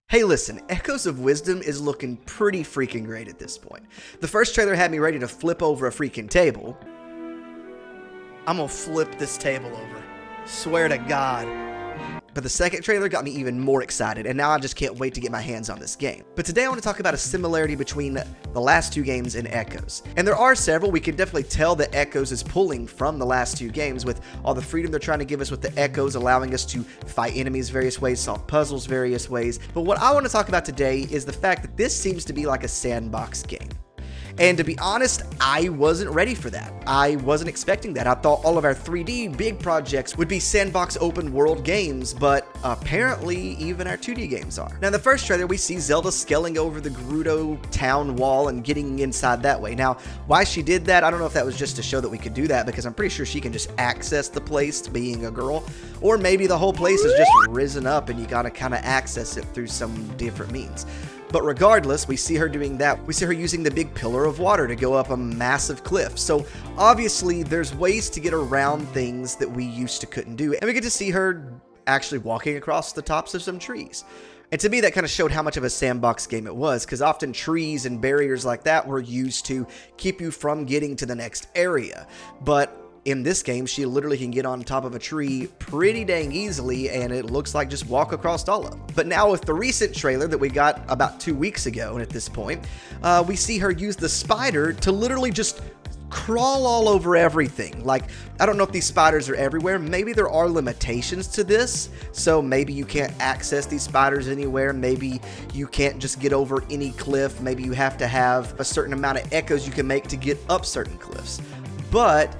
Hey, listen, Echoes of Wisdom is looking pretty freaking great at this point. The first trailer had me ready to flip over a freaking table. I'm gonna flip this table over. Swear to God. But the second trailer got me even more excited, and now I just can't wait to get my hands on this game. But today I want to talk about a similarity between the last two games and Echoes. And there are several. We can definitely tell that Echoes is pulling from the last two games with all the freedom they're trying to give us with the Echoes, allowing us to fight enemies various ways, solve puzzles various ways. But what I want to talk about today is the fact that this seems to be like a sandbox game. And to be honest, I wasn't ready for that. I wasn't expecting that. I thought all of our 3D big projects would be sandbox open world games, but apparently even our 2D games are. Now in the first trailer, we see Zelda scaling over the Gerudo town wall and getting inside that way. Now, why she did that, I don't know if that was just to show that we could do that, because I'm pretty sure she can just access the place being a girl, or maybe the whole place is just risen up and you gotta kind of access it through some different means. But regardless, we see her doing that. We see her using the big pillar of water to go up a massive cliff. So obviously there's ways to get around things that we used to couldn't do. And we get to see her actually walking across the tops of some trees. And to me, that kind of showed how much of a sandbox game it was, because often trees and barriers like that were used to keep you from getting to the next area. But in this game, she literally can get on top of a tree pretty dang easily, and it looks like just walk across all of them. But now with the recent trailer that we got about 2 weeks ago, and at this point, we see her use the spider to literally just crawl all over everything. Like, I don't know if these spiders are everywhere. Maybe there are limitations to this, so maybe you can't access these spiders anywhere. Maybe you can't just get over any cliff. Maybe you have to have a certain amount of echoes you can make to get up certain cliffs. But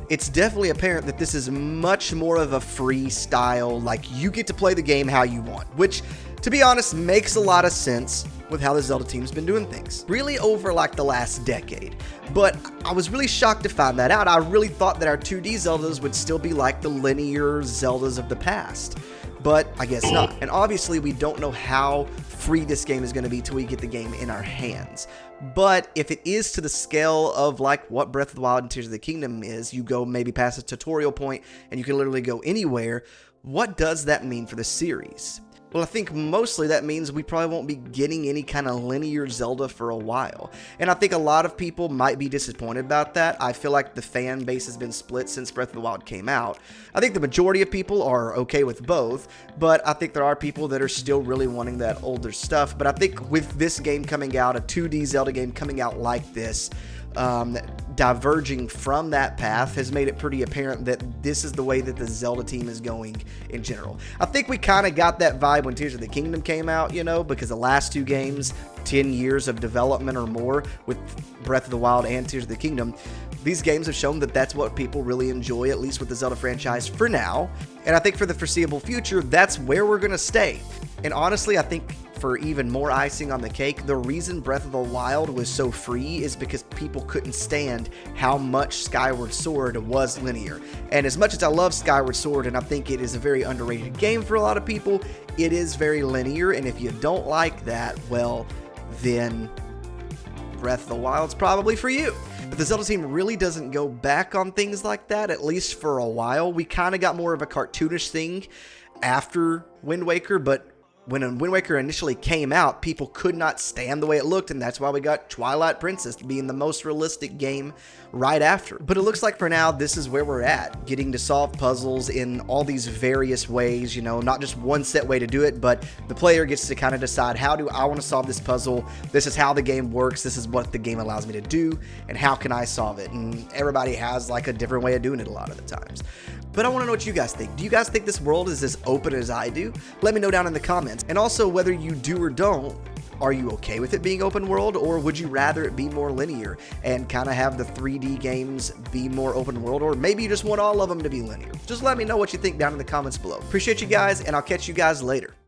it's definitely apparent that this is much more of a freestyle, like you get to play the game how you want, which, to be honest, makes a lot of sense with how the Zelda team's been doing things, really over like the last decade. But I was really shocked to find that out. I really thought that our 2D Zeldas would still be like the linear Zeldas of the past, but I guess not. And obviously we don't know how free this game is going to be till we get the game in our hands. But if it is to the scale of like what Breath of the Wild and Tears of the Kingdom is, you go maybe past a tutorial point and you can literally go anywhere, what does that mean for the series? Well, I think mostly that means we probably won't be getting any kind of linear Zelda for a while. And I think a lot of people might be disappointed about that. I feel like the fan base has been split since Breath of the Wild came out. I think the majority of people are okay with both, but I think there are people that are still really wanting that older stuff. But I think with this game coming out, a 2D Zelda game coming out like this, diverging from that path has made it pretty apparent that this is the way that the Zelda team is going in general. I think we kind of got that vibe when Tears of the Kingdom came out, you know, because the last two games, 10 years of development or more with Breath of the Wild and Tears of the Kingdom, these games have shown that that's what people really enjoy, at least with the Zelda franchise for now. And I think for the foreseeable future, that's where we're going to stay. And honestly, I think for even more icing on the cake, the reason Breath of the Wild was so free is because people couldn't stand how much Skyward Sword was linear. And as much as I love Skyward Sword, and I think it is a very underrated game for a lot of people, it is very linear, and if you don't like that, well, then Breath of the Wild's probably for you. But the Zelda team really doesn't go back on things like that, at least for a while. We kind of got more of a cartoonish thing after Wind Waker, but when Wind Waker initially came out, people could not stand the way it looked, and that's why we got Twilight Princess being the most realistic game right after. But it looks like for now, this is where we're at, getting to solve puzzles in all these various ways, you know, not just one set way to do it, but the player gets to kind of decide, how do I want to solve this puzzle? This is how the game works. This is what the game allows me to do, and how can I solve it? And everybody has like a different way of doing it a lot of the times. But I want to know what you guys think. Do you guys think this world is as open as I do? Let me know down in the comments. And also, whether you do or don't, are you okay with it being open world, or would you rather it be more linear and kind of have the 3D games be more open world, or maybe you just want all of them to be linear? Just let me know what you think down in the comments below. Appreciate you guys, and I'll catch you guys later.